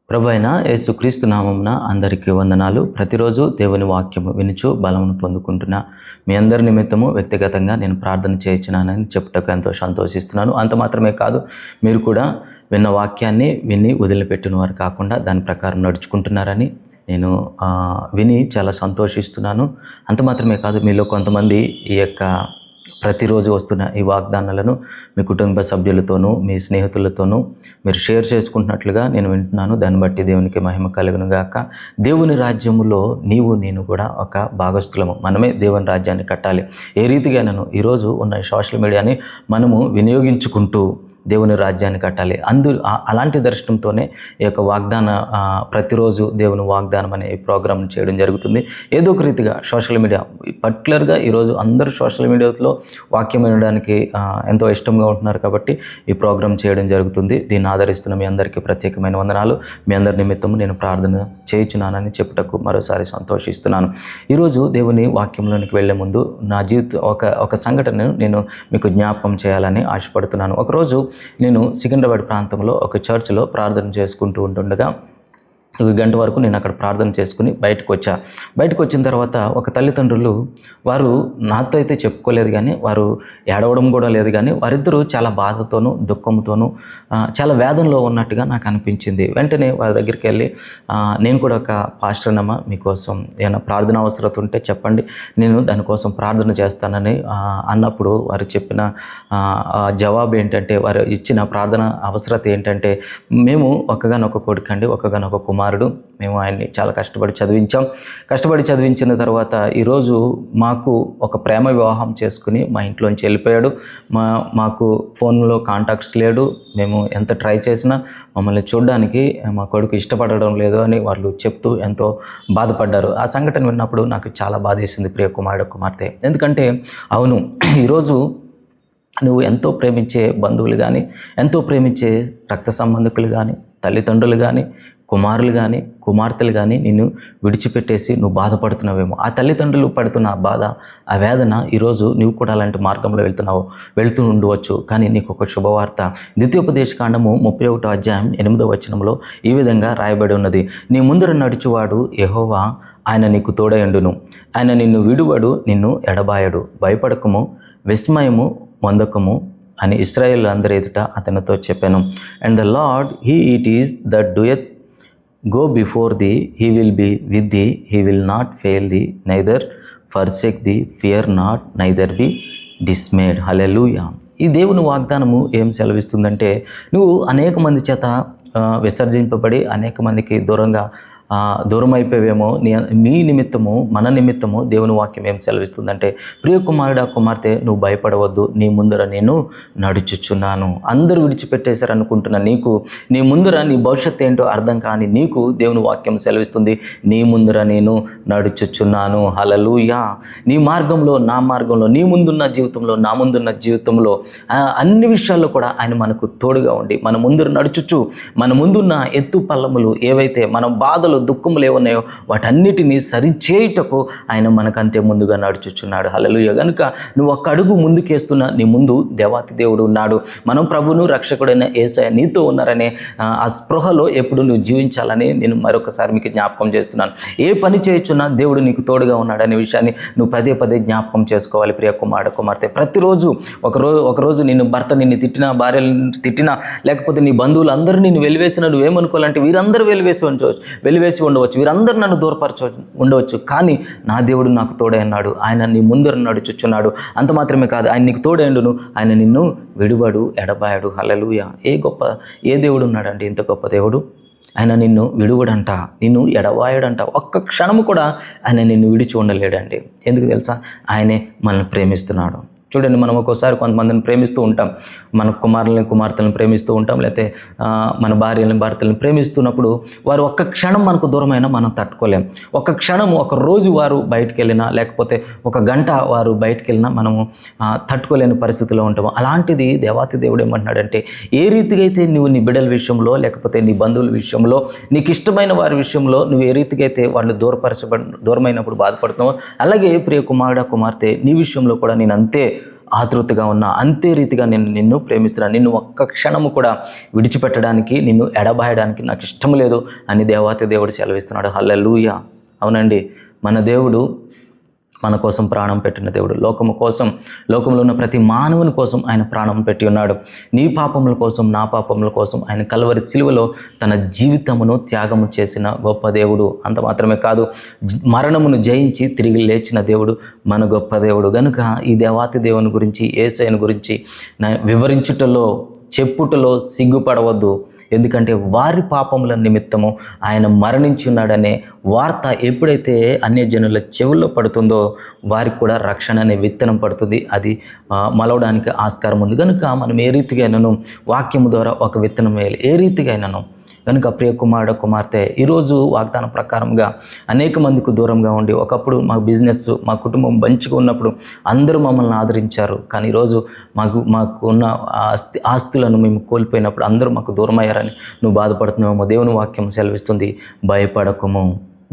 ప్రభు అయిన యేసుక్రీస్తు నామమున అందరికీ వందనాలు. ప్రతిరోజు దేవుని వాక్యము వినుచు బలమును పొందుకుంటున్న మీ అందరి నిమిత్తము వ్యక్తిగతంగా నేను ప్రార్థన చేయించున్నానని చెప్పుటకు ఎంతో సంతోషిస్తున్నాను. అంత మాత్రమే కాదు, మీరు కూడా విన్న వాక్యాన్ని విని వదిలిపెట్టిన వారు కాకుండా దాని ప్రకారం నడుచుకుంటున్నారని నేను విని చాలా సంతోషిస్తున్నాను. అంత మాత్రమే కాదు, మీలో కొంతమంది ఈ యొక్క ప్రతిరోజు వస్తున్న ఈ వాగ్దానాలను మీ కుటుంబ సభ్యులతోనూ మీ స్నేహితులతోనూ మీరు షేర్ చేసుకుంటున్నట్లుగా నేను వింటున్నాను. దాన్ని బట్టి దేవునికి మహిమ కలుగును గాక. దేవుని రాజ్యములో నీవు నేను కూడా ఒక భాగస్థులము. మనమే దేవుని రాజ్యాన్ని కట్టాలి. ఏ రీతిగా నేను ఈరోజు ఉన్న సోషల్ మీడియాని మనము వినియోగించుకుంటూ దేవుని రాజ్యాన్ని కట్టాలి. అలాంటి దర్శనంతోనే ఈ యొక్క వాగ్దాన ప్రతిరోజు దేవుని వాగ్దానం అనే ఈ ప్రోగ్రామ్ చేయడం జరుగుతుంది. ఏదో ఒక రీతిగా సోషల్ మీడియా పర్టికులర్గా ఈరోజు అందరూ సోషల్ మీడియాలో వాక్యం వినడానికి ఎంతో ఇష్టంగా ఉంటున్నారు కాబట్టి ఈ ప్రోగ్రామ్ చేయడం జరుగుతుంది. దీన్ని ఆదరిస్తున్న మీ అందరికీ ప్రత్యేకమైన వందనాలు. మీ అందరి నిమిత్తం నేను ప్రార్థన చేయించున్నానని చెప్పుటకు మరోసారి సంతోషిస్తున్నాను. ఈరోజు దేవుని వాక్యంలోనికి వెళ్లే ముందు నా జీవితం ఒక సంఘటనను నేను మీకు జ్ఞాపకం చేయాలని ఆశపడుతున్నాను. ఒకరోజు నేను సికింద్రాబాద్ ప్రాంతంలో ఒక చర్చిలో ప్రార్థన చేసుకుంటూ ఉంటుండగా 1 గంట వరకు నేను అక్కడ ప్రార్థన చేసుకుని బయటకు వచ్చిన తర్వాత ఒక తల్లిదండ్రులు వారు నాతో అయితే చెప్పుకోలేదు, కానీ వారు ఏడవడం కూడా లేదు, కానీ వారిద్దరూ చాలా బాధతోనూ దుఃఖంతోనూ చాలా వేదనలో ఉన్నట్టుగా నాకు అనిపించింది. వెంటనే వారి దగ్గరికి వెళ్ళి నేను కూడా ఒక పాస్టర్నమ్మా, మీకోసం ఏమైనా ప్రార్థన అవసరం ఉంటే చెప్పండి, నేను దానికోసం ప్రార్థన చేస్తానని అన్నప్పుడు వారు చెప్పిన జవాబు ఏంటంటే, వారు ఇచ్చిన ప్రార్థన అవసరత ఏంటంటే, మేము ఒకగానొక కొడుకండి, ఒకగానొక కుమారుడు, మేము ఆయన్ని చాలా కష్టపడి చదివించిన తర్వాత ఈరోజు మాకు ఒక ప్రేమ వివాహం చేసుకుని మా ఇంట్లోంచి వెళ్ళిపోయాడు. మాకు ఫోన్లో కాంటాక్ట్స్ లేడు. మేము ఎంత ట్రై చేసినా మమ్మల్ని చూడడానికి మా కొడుకు ఇష్టపడడం లేదు అని వాళ్ళు చెప్తూ ఎంతో బాధపడ్డారు. ఆ సంఘటన విన్నప్పుడు నాకు చాలా బాధేసింది, ప్రియ కుమార్తె. ఎందుకంటే అవును, ఈరోజు నువ్వు ఎంతో ప్రేమించే బంధువులు కానీ, ఎంతో ప్రేమించే రక్త సంబంధికులు కానీ, తల్లిదండ్రులు కానీ, కుమారులు కానీ, కుమార్తెలు కానీ నిన్ను విడిచిపెట్టేసి నువ్వు బాధపడుతున్నావేమో. ఆ తల్లిదండ్రులు పడుతున్న ఆ బాధ, ఆ వేదన ఈరోజు నువ్వు కూడా అలాంటి మార్గంలో వెళ్తూ ఉండవచ్చు. కానీ నీకు ఒక శుభవార్త. ద్వితీయోపదేశకాండము 31వ అధ్యాయం 8వ వచనంలో ఈ విధంగా రాయబడి ఉన్నది: నీ ముందర నడుచువాడు యెహోవా, ఆయన నీకు తోడయుండును, ఆయన నిన్ను విడువడు, నిన్ను ఎడబాయడు, భయపడకము, విస్మయము పొందకము అని ఇశ్రాయేల్ అందరి ఎదుట అతనితో చెప్పాను. And the lord it is that doeth go before thee, he will be with thee, he will not fail thee, neither forsake thee, fear not, neither be dismayed. Hallelujah. ఈ దేవుని వాగ్దానము ఏం సెలవిస్తుందంటే, నువ్వు అనేక మంది చేత విసర్జింపబడి అనేక మందికి దూరం అయిపోయేమో, మీ నిమిత్తము, మన నిమిత్తము దేవుని వాక్యం ఏం సెలవిస్తుందంటే, ప్రియ కుమారుడా, కుమార్తె, నువ్వు భయపడవద్దు, నీ ముందర నేను నడుచుచున్నాను. అందరూ విడిచిపెట్టేశారనుకుంటున్నా నీకు, నీ ముందర నీ భవిష్యత్తు ఏంటో అర్థం కాని నీకు దేవుని వాక్యం సెలవిస్తుంది, నీ ముందర నేను నడుచుచున్నాను. హల్లెలూయా. నీ మార్గంలో, నా మార్గంలో, నీ ముందున్న జీవితంలో, నా ముందున్న జీవితంలో అన్ని విషయాల్లో కూడా ఆయన మనకు తోడుగా ఉండి మన ముందర నడుచుచు, మన ముందున్న ఎత్తు పల్లములు ఏవైతే, మన బాధలు దుఃఖములు ఏమున్నాయో వాటన్నిటినీ సరిచేయుటకు ఆయన మనకంటే ముందుగా నడుచుచున్నాడు. హల్లెలూయా. కనుక నువ్వు ఒక్క అడుగు ముందుకేస్తున్న నీ ముందు దేవాతి దేవుడు ఉన్నాడు. మనం ప్రభువును రక్షకుడైన యేసయ్య నీతో ఉన్నారనే ఆ స్పృహలో ఎప్పుడు నువ్వు జీవించాలని నేను మరొకసారి మీకు జ్ఞాపకం చేస్తున్నాను. ఏ పని చేయుచున్నా దేవుడు నీకు తోడుగా ఉన్నాడనే విషయాన్ని నువ్వు పదే జ్ఞాపకం చేసుకోవాలి. ప్రియ కుమార్తె, ప్రతిరోజు ఒకరోజు నిన్ను భర్త నిన్ను తిట్టినా, భార్యలు తిట్టినా, లేకపోతే నీ బంధువులు అందరూ నిన్ను వెలివేసినా నువ్వేమనుకోవాలంటే, వీరందరూ వెలివేసి ఉండవచ్చు, వీరందరూ నన్ను ఉండవచ్చు, కానీ నా దేవుడు నాకు తోడైనాడు, ఆయన నీ ముందర నడుచుచున్నాడు. అంత మాత్రమే కాదు, ఆయన నీకు తోడైండును, ఆయన నిన్ను విడువడు, ఎడబాయడు. హల్లెలూయా. ఏ దేవుడు ఉన్నాడండి ఇంత గొప్ప దేవుడు? ఆయన నిన్ను విడువడంట, నిన్ను ఎడబాయడంట. ఒక్క క్షణము కూడా ఆయన నిన్ను విడిచి ఉండలేడండి. ఎందుకు తెలుసా? ఆయనే మనల్ని ప్రేమిస్తున్నాడు. చూడండి, మనం ఒక్కోసారి కొంతమందిని ప్రేమిస్తూ ఉంటాం, మన కుమార్తెలను ప్రేమిస్తూ ఉంటాం, లేకపోతే మన భర్తలను ప్రేమిస్తున్నప్పుడు వారు ఒక్క క్షణం మనకు దూరమైనా మనం తట్టుకోలేం. ఒక క్షణం, ఒక రోజు వారు బయటికి వెళ్ళినా, లేకపోతే ఒక గంట వారు బయటికి వెళ్ళినా మనము తట్టుకోలేని పరిస్థితిలో ఉంటాము. అలాంటిది దేవాతి దేవుడు ఏమంటున్నాడంటే, ఏ రీతిగా అయితే నువ్వు నీ బిడ్డల విషయంలో, లేకపోతే నీ బంధువుల విషయంలో, నీకు ఇష్టమైన వారి విషయంలో నువ్వు ఏ రీతిగా అయితే వాళ్ళు దూరమైనప్పుడు బాధపడుతున్నావో, అలాగే ప్రియ కుమారుడా, కుమార్తె, నీ విషయంలో కూడా నేను అంతే ఆతృతగా ఉన్నా అంతే రీతిగా నేను నిన్ను ప్రేమిస్తున్నాను. నిన్ను ఒక్క క్షణము కూడా విడిచిపెట్టడానికి, నిన్ను ఎడబాయడానికి నాకు ఇష్టం లేదు అని దేవాతి దేవుడు సెలవిస్తున్నాడు. హల్లెలూయా. అవునండి, మన దేవుడు మన కోసం ప్రాణం పెట్టిన దేవుడు. లోకము కోసం, లోకంలో ఉన్న ప్రతి మానవుని కోసం ఆయన ప్రాణం పెట్టి ఉన్నాడు. నీ పాపముల కోసం, నా పాపముల కోసం ఆయన కల్వరి సిలువలో తన జీవితమును త్యాగము చేసిన గొప్ప దేవుడు. అంత మాత్రమే కాదు, మరణమును జయించి తిరిగి లేచిన దేవుడు మన గొప్ప దేవుడు. కనుక ఈ దేవాతి దేవుని గురించి, యేసయ్యను గురించి వివరించుటలో, చెప్పుటలో సిగ్గుపడవద్దు. ఎందుకంటే వారి పాపముల నిమిత్తము ఆయన మరణించి ఉన్నాడనే వార్త ఎప్పుడైతే అన్యజనుల చెవుల్లో పడుతుందో వారికి కూడా రక్షణ అనే విత్తనం పడుతుంది. అది మలవడానికి ఆస్కారం ఉంది. కనుక మనం ఏ రీతిగా అయినను వాక్యము ద్వారా ఒక విత్తనం వేయాలి, ఏ రీతిగా అయినను. కనుక ప్రియ కుమారుడు, కుమార్తె, ఈరోజు వాగ్దాన ప్రకారంగా అనేక మందికి దూరంగా ఉండి, ఒకప్పుడు మా బిజినెస్, మా కుటుంబం మంచిగా ఉన్నప్పుడు అందరూ మమ్మల్ని ఆదరించారు. కానీ ఈరోజు మాకు ఉన్న ఆస్తులను మేము కోల్పోయినప్పుడు అందరూ మాకు దూరం అయ్యారని నువ్వు బాధపడుతున్నావేమో. దేవుని వాక్యం సెలవిస్తుంది, భయపడకము,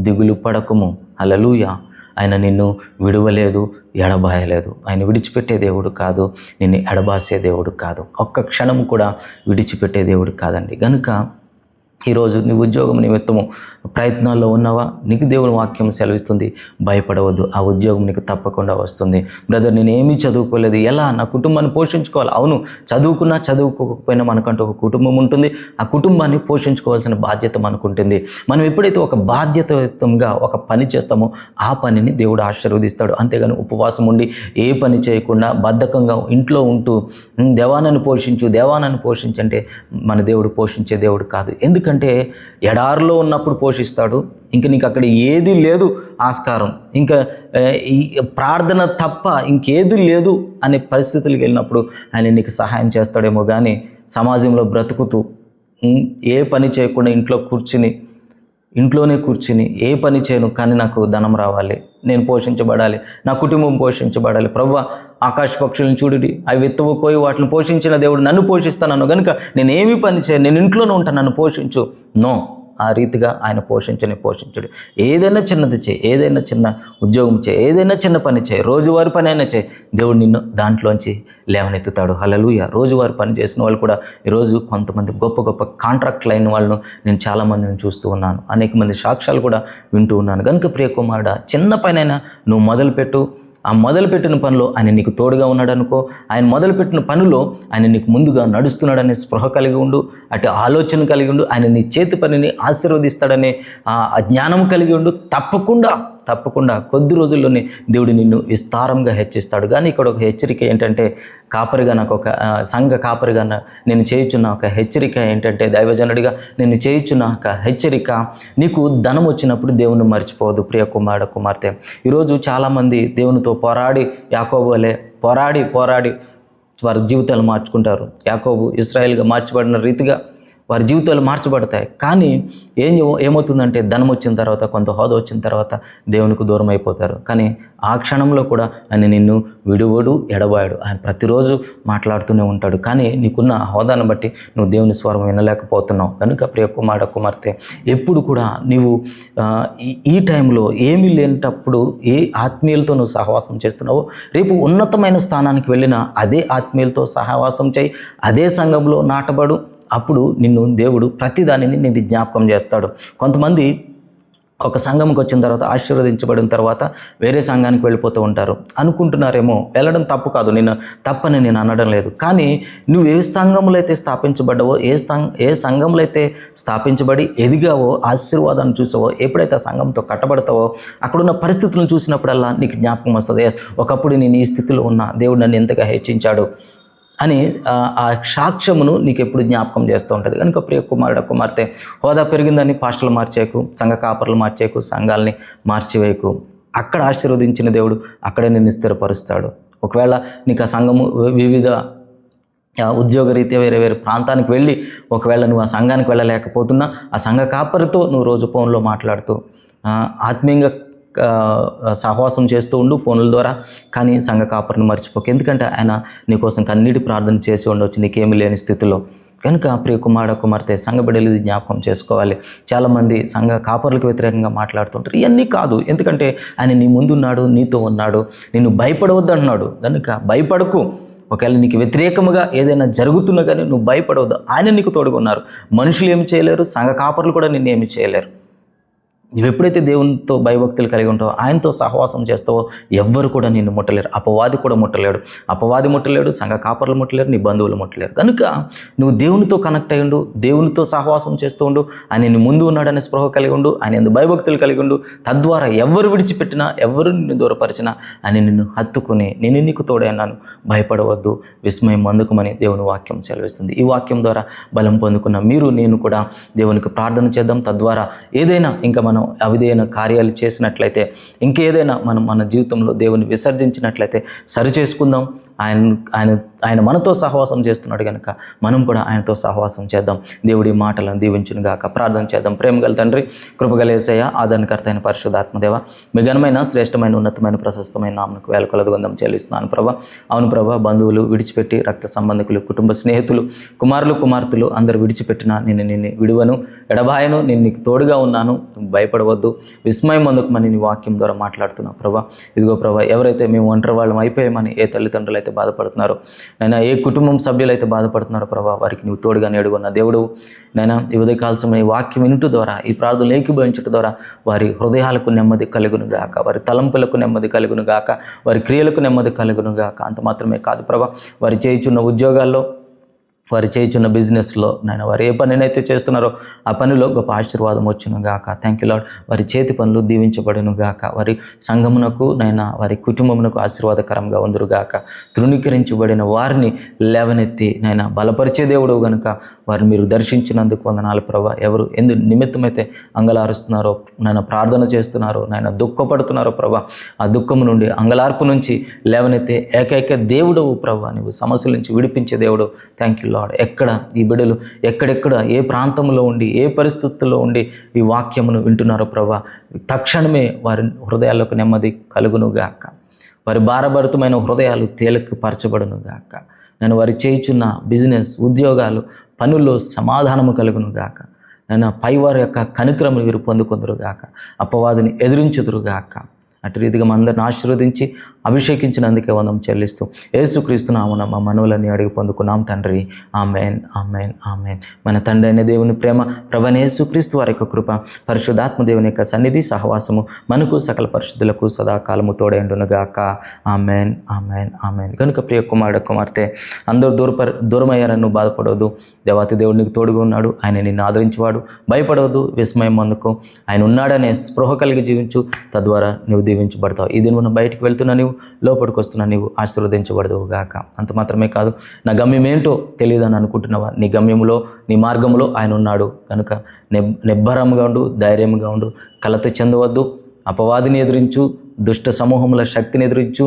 దిగులు పడకము. హల్లెలూయా. ఆయన నిన్ను విడువలేదు, ఎడబాయలేదు. ఆయన విడిచిపెట్టే దేవుడు కాదు, నిన్ను ఎడబాసే దేవుడు కాదు, ఒక్క క్షణం కూడా విడిచిపెట్టే దేవుడు కాదండి. కనుక ఈరోజు నీ ఉద్యోగం నిమిత్తము ప్రయత్నాల్లో ఉన్నావా? నీకు దేవుని వాక్యం సెలవిస్తుంది, భయపడవద్దు, ఆ ఉద్యోగం నీకు తప్పకుండా వస్తుంది. బ్రదర్, నేను ఏమీ చదువుకోలేదు, ఎలా నా కుటుంబాన్ని పోషించుకోవాలి? అవును, చదువుకున్నా చదువుకోకపోయినా మనకంటూ ఒక కుటుంబం ఉంటుంది. ఆ కుటుంబాన్ని పోషించుకోవాల్సిన బాధ్యత మనకుంటుంది. మనం ఎప్పుడైతే ఒక బాధ్యతయుతంగా ఒక పని చేస్తామో ఆ పనిని దేవుడు ఆశీర్వదిస్తాడు. అంతేగాని ఉపవాసం ఉండి ఏ పని చేయకుండా బద్ధకంగా ఇంట్లో ఉంటూ దేవానని పోషించు అంటే మన దేవుడు పోషించే దేవుడు కాదు. ఎందుకంటే ఎడారిలో ఉన్నప్పుడు పోషిస్తాడు. ఇంక నీకు అక్కడ ఏది లేదు ఆస్కారం, ఇంకా ఈ ప్రార్థన తప్ప ఇంకేది లేదు అనే పరిస్థితులకు వెళ్ళినప్పుడు ఆయన నీకు సహాయం చేస్తాడేమో. కానీ సమాజంలో బ్రతుకుతూ ఏ పని చేయకుండా ఇంట్లోనే కూర్చుని ఏ పని చేయను, కానీ నాకు ధనం రావాలి, నేను పోషించబడాలి, నా కుటుంబం పోషించబడాలి. ప్రభువా, ఆకాశ పక్షులను చూడుడి, అవి విత్తవు కోయి వాటిని పోషించిన దేవుడు నన్ను పోషిస్తాను కనుక నేను ఏమీ పని చేయను, నేను ఇంట్లోనే ఉంటాను, నన్ను పోషించు. నో, ఆ రీతిగా ఆయన పోషించడు. ఏదైనా చిన్నది చేయి, ఏదైనా చిన్న ఉద్యోగం చేయి, ఏదైనా చిన్న పని చేయి, రోజువారి పని అయినా చేయి, దేవుడు నిన్ను దాంట్లోంచి లేవనెత్తుతాడు. హల్లెలూయా. రోజువారి పని చేసిన వాళ్ళు కూడా ఈరోజు కొంతమంది గొప్ప గొప్ప కాంట్రాక్ట్ లైన్ వాళ్ళను నేను చాలామందిని చూస్తూ ఉన్నాను. అనేక మంది సాక్ష్యాలు కూడా వింటూ ఉన్నాను. కనుక ప్రియ కుమారుడా, చిన్న పనైనా నువ్వు మొదలుపెట్టు. ఆ మొదలుపెట్టిన పనిలో ఆయన నీకు తోడుగా ఉన్నాడు అనుకో. ఆయన మొదలుపెట్టిన పనిలో ఆయన నీకు ముందుగా నడుస్తున్నాడనే స్పృహ కలిగి ఉండు, అటు ఆలోచన కలిగి ఉండు. ఆయన నీ చేతి పనిని ఆశీర్వదిస్తాడనే ఆ జ్ఞానం కలిగి ఉండు. తప్పకుండా కొద్ది రోజుల్లోనే దేవుడు నిన్ను విస్తారంగా హెచ్చిస్తాడు. కానీ ఇక్కడ ఒక హెచ్చరిక ఏంటంటే, కాపరిగా నాకు ఒక సంఘ కాపరిగా నేను చేయుచున్న ఒక హెచ్చరిక ఏంటంటే, దైవజనుడిగా నేను చేయుచున్న ఒక హెచ్చరిక, నీకు ధనం వచ్చినప్పుడు దేవుని మర్చిపోవద్దు. ప్రియ కుమారుడు, కుమార్తె, ఈరోజు చాలామంది దేవునితో పోరాడి, యాకోబు వలె పోరాడి వారి జీవితాలు మార్చుకుంటారు. యాకోబు ఇశ్రాయేలుగా మార్చబడిన రీతిగా వారి జీవితాలు మార్చబడతాయి. కానీ ఏమవుతుందంటే, ధనం వచ్చిన తర్వాత, కొంత హోదా వచ్చిన తర్వాత దేవునికి దూరం అయిపోతారు. కానీ ఆ క్షణంలో కూడా ఆయన నిన్ను విడువడు, ఎడబాయడు. ఆయన ప్రతిరోజు మాట్లాడుతూనే ఉంటాడు. కానీ నీకున్న హోదాను బట్టి నువ్వు దేవుని స్వరం వినలేకపోతున్నావు. కనుక ప్రియ కుమారుడు, కుమార్తె, ఎప్పుడు కూడా నీవు ఈ టైంలో ఏమీ లేనప్పుడు ఏ ఆత్మీయులతో నువ్వు సహవాసం చేస్తున్నావో, రేపు ఉన్నతమైన స్థానానికి వెళ్ళిన అదే ఆత్మీయులతో సహవాసం చేయి, అదే సంఘంలో నాటబడు. అప్పుడు నిన్ను దేవుడు ప్రతిదానిని నిన్ను జ్ఞాపకం చేస్తాడు. కొంతమంది ఒక సంఘంకి వచ్చిన తర్వాత, ఆశీర్వదించబడిన తర్వాత వేరే సంఘానికి వెళ్ళిపోతూ ఉంటారు. అనుకుంటున్నారేమో, వెళ్ళడం తప్పు కాదు, తప్పని నేను అనడం లేదు. కానీ నువ్వు ఏ సంఘంలో అయితే స్థాపించబడ్డావో, ఏ సంఘంలో అయితే స్థాపించబడి ఎదిగావో, ఆశీర్వాదాన్ని చూసావో, ఎప్పుడైతే ఆ సంఘంతో కట్టబడతావో, అక్కడున్న పరిస్థితులను చూసినప్పుడల్లా నీకు జ్ఞాపకం వస్తుంది, ఒకప్పుడు నేను ఈ స్థితిలో ఉన్నా, దేవుడు నన్ను ఎంతగా హెచ్చించాడు అని ఆ సాక్ష్యమును నీకు ఎప్పుడు జ్ఞాపకం చేస్తూ ఉంటుంది. కనుక ప్రియ కుమారుడు, కుమార్తె, హోదా పెరిగిందని పాస్టర్లు మార్చేకు, సంఘ కాపర్లు మార్చేకు, సంఘాలని మార్చివేయకు. అక్కడ ఆశీర్వదించిన దేవుడు అక్కడే నిన్ను స్థిరపరుస్తాడు. ఒకవేళ నీకు ఆ సంఘము వివిధ ఉద్యోగరీత్యా వేరే ప్రాంతానికి వెళ్ళి, ఒకవేళ నువ్వు ఆ సంఘానికి వెళ్ళలేకపోతున్నా, ఆ సంఘ కాపరితో నువ్వు రోజు ఫోన్లో మాట్లాడుతూ ఆత్మీయంగా సహవాసం చేస్తూ ఉండు ఫోన్ల ద్వారా. కానీ సంఘ కాపరిని మర్చిపోక, ఎందుకంటే ఆయన నీకోసం కన్నీటి ప్రార్థన చేసి ఉండవచ్చు నీకేమీ లేని స్థితిలో. కనుక ప్రియ కుమార్తె సంఘ బిడ్డలు ఇది జ్ఞాపకం చేసుకోవాలి. చాలామంది సంఘ కాపరులకు వ్యతిరేకంగా మాట్లాడుతుంటారు. ఇవన్నీ కాదు, ఎందుకంటే ఆయన నీ ముందున్నాడు, నీతో ఉన్నాడు, నిన్ను భయపడవద్దు అంటున్నాడు. కనుక భయపడకు. ఒకవేళ నీకు వ్యతిరేకముగా ఏదైనా జరుగుతున్నా కానీ నువ్వు భయపడవద్దు. ఆయన నీకు తోడుగా ఉన్నారు. మనుషులు ఏమి చేయలేరు, సంఘ కాపరులు కూడా నిన్ను ఏమి చేయలేరు. నువ్వు ఎప్పుడైతే దేవునితో భయభక్తులు కలిగి ఉంటావో, ఆయనతో సహవాసం చేస్తావో ఎవ్వరు కూడా నిన్ను ముట్టలేరు. అపవాది కూడా ముట్టలేడు. అపవాది ముట్టలేడు, సంఘ కాపర్లు ముట్టలేరు, నీ బంధువులు ముట్టలేరు. కనుక నువ్వు దేవునితో కనెక్ట్ అయ్యి ఉండు, దేవునితో సహవాసం చేస్తూ ఉండు, ఆయన నీ ముందు ఉన్నాడనే స్పృహ కలిగి ఉండు, ఆయన ఎందు భయభక్తులు కలిగి ఉండు. తద్వారా ఎవరు విడిచిపెట్టినా, ఎవరు నిన్ను దూరపరిచినా ఆయన నిన్ను హత్తుకుని నేను నీకు తోడైనాను, భయపడవద్దు, విస్మయం అందుకుమని దేవుని వాక్యం సెలవిస్తుంది. ఈ వాక్యం ద్వారా బలం పొందుకున్న మీరు నేను కూడా దేవునికి ప్రార్థన చేద్దాం. తద్వారా ఏదైనా ఇంకా మనం అవిధేయన కార్యాలు చేసినట్లయితే, ఇంకేదైనా మనం మన జీవితంలో దేవుని విసర్జించినట్లయితే సరి చేసుకుందాం. ఆయన మనతో సహవాసం చేస్తున్నాడు కనుక మనం కూడా ఆయనతో సహవాసం చేద్దాం. దేవుడి మాటలను దీవించును గాక. ప్రార్థన చేద్దాం. ప్రేమగల తండ్రి, కృపగల యేసయ్య, ఆదరణకర్త అయిన పరిశుద్ధాత్మదేవ, మీ ఘనమైన శ్రేష్టమైన ఉన్నతమైన ప్రశస్తమైన నామమునకు వేల కొలది వందనం చెల్లిస్తున్నాను ప్రభా. అవును ప్రభా, బంధువులు విడిచిపెట్టి, రక్త సంబంధికులు, కుటుంబ స్నేహితులు, కుమారులు కుమార్తెలు అందరూ విడిచిపెట్టినా నిన్ను విడువను, ఎడబాయను, నేను నీకు తోడుగా ఉన్నాను, భయపడవద్దు, విస్మయం అందుకుమని నీ వాక్యం ద్వారా మాట్లాడుతున్నావు ప్రభా. ఇదిగో ప్రభా, ఎవరైతే మేము ఒంటరి వాళ్ళం అయిపోయామని ఏ తల్లిదండ్రులు అయితే బాధపడుతున్నారు నైనా, ఏ కుటుంబం సభ్యులు అయితే బాధపడుతున్నారో ప్రభా, వారికి నువ్వు తోడుగా నేడుకున్న దేవుడు నైనా, ఈ ఉదయకాల సమయం వాక్యం వినుట ద్వారా, ఈ ప్రార్థనలు ఏకీభవించడం ద్వారా వారి హృదయాలకు నెమ్మది కలుగును గాక, వారి తలంపులకు నెమ్మది కలుగును గాక, వారి క్రియలకు నెమ్మది కలుగును గాక. అంత మాత్రమే కాదు ప్రభా, వారి చేయుచున్న ఉద్యోగాల్లో, వారు చేయుచున్న బిజినెస్లో నైనా, వారు ఏ పనినైతే చేస్తున్నారో ఆ పనిలో గొప్ప ఆశీర్వాదం వచ్చును గాక. Thank you lord. వారి చేతి పనులు దీవించబడును గాక. వారి సంఘమునకు నైనా, వారి కుటుంబమునకు ఆశీర్వాదకరంగా ఉందురు గాక. తృణీకరించబడిన వారిని లేవనెత్తి నైనా బలపరిచే దేవుడు గనుక వారిని మీరు దర్శించినందుకు వందనాలు ప్రభా. ఎవరు ఎందు నిమిత్తమైతే అంగలారుస్తున్నారో నైనా, ప్రార్థన చేస్తున్నారో నైనా, దుఃఖపడుతున్నారో ప్రభా, ఆ దుఃఖము నుండి, అంగలార్పు నుంచి లేవనెత్తే ఏకైక దేవుడవు ప్రభా. నువ్వు సమస్యల నుంచి విడిపించే దేవుడు. Thank you lord. ఎక్కడ ఈ బిడ్డలు ఎక్కడెక్కడ ఏ ప్రాంతంలో ఉండి, ఏ పరిస్థితుల్లో ఉండి ఈ వాక్యమును వింటున్నారో ప్రభా, తక్షణమే వారి హృదయాలకు నెమ్మది కలుగునుగాక. వారి భారభరితమైన హృదయాలు తేలిక పరచబడునుగాక. నేను వారి చేయుచున్న బిజినెస్, ఉద్యోగాలు, పనుల్లో సమాధానము కలుగునుగాక. నేను పైవారి యొక్క కనికరములు వీరు పొందుకుందురుగాక. అపవాదిని ఎదిరించుదురుగాక. అటు రీతిగా మా అందరిని ఆశీర్వదించి అభిషేకించినందుకే వందనం చెల్లిస్తూ యేసుక్రీస్తు నామమున మా మనవులని అడిగి పొందుకున్నాం తండ్రి. Amen, amen, amen. మన తండ్రి అయిన దేవుని ప్రేమ, ప్రభువైన యేసుక్రీస్తు వారి యొక్క కృప, పరిశుద్ధాత్మ దేవుని యొక్క సన్నిధి సహవాసము మనకు సకల పరిశుద్ధులకు సదాకాలము తోడైండునుగాక. Amen, amen, amen. కనుక ప్రియ కుమార్తె, అందరూ దూరమయ్యారని బాధపడవద్దు. దేవాతి దేవుడు నీకు తోడుగా ఉన్నాడు. ఆయన నిన్ను ఆదరించేవాడు. భయపడవద్దు, విస్మయం అందుకు. ఆయన ఉన్నాడనే స్పృహ కలిగి జీవించు. తద్వారా నువ్వు దీవించబడతావు. ఈ దిన బయటికి వెళ్తున్నా నీవు, లోపలికి వస్తున్నా నీవు ఆశీర్వదించబడదువు గాక. అంత మాత్రమే కాదు, నా గమ్యం ఏంటో తెలియదని అనుకుంటున్నావా? నీ గమ్యములో, నీ మార్గంలో ఆయన ఉన్నాడు కనుక నిబ్బరంగా ఉండు, ధైర్యంగా ఉండు, కలత చెందవద్దు. అపవాదిని ఎదిరించు, దుష్ట సమూహముల శక్తిని ఎదిరించు,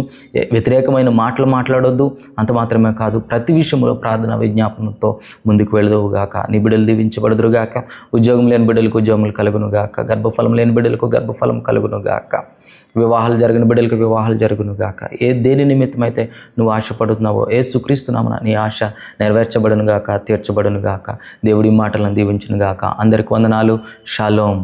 వ్యతిరేకమైన మాటలు మాట్లాడొద్దు. అంత మాత్రమే కాదు, ప్రతి విషయంలో ప్రార్థన విజ్ఞాపనతో ముందుకు వెళదువుగాక. నీ బిడ్డలు దీవించబడుదురుగాక. ఉద్యోగం లేని బిడ్డలకు ఉద్యోగములు కలుగునుగాక. గర్భఫలం లేని బిడ్డలకు గర్భఫలం కలుగునుగాక. వివాహాలు జరిగిన బిడ్డలకు వివాహాలు జరుగునుగాక. దేని నిమిత్తమైతే నువ్వు ఆశపడుతున్నావో యేసుక్రీస్తు నామమున నీ ఆశ నెరవేర్చబడునుగాక, తీర్చబడునుగాక. దేవుడి మాటలను దీవించునుగాక. అందరికి వందనాలు. షాలోమ్.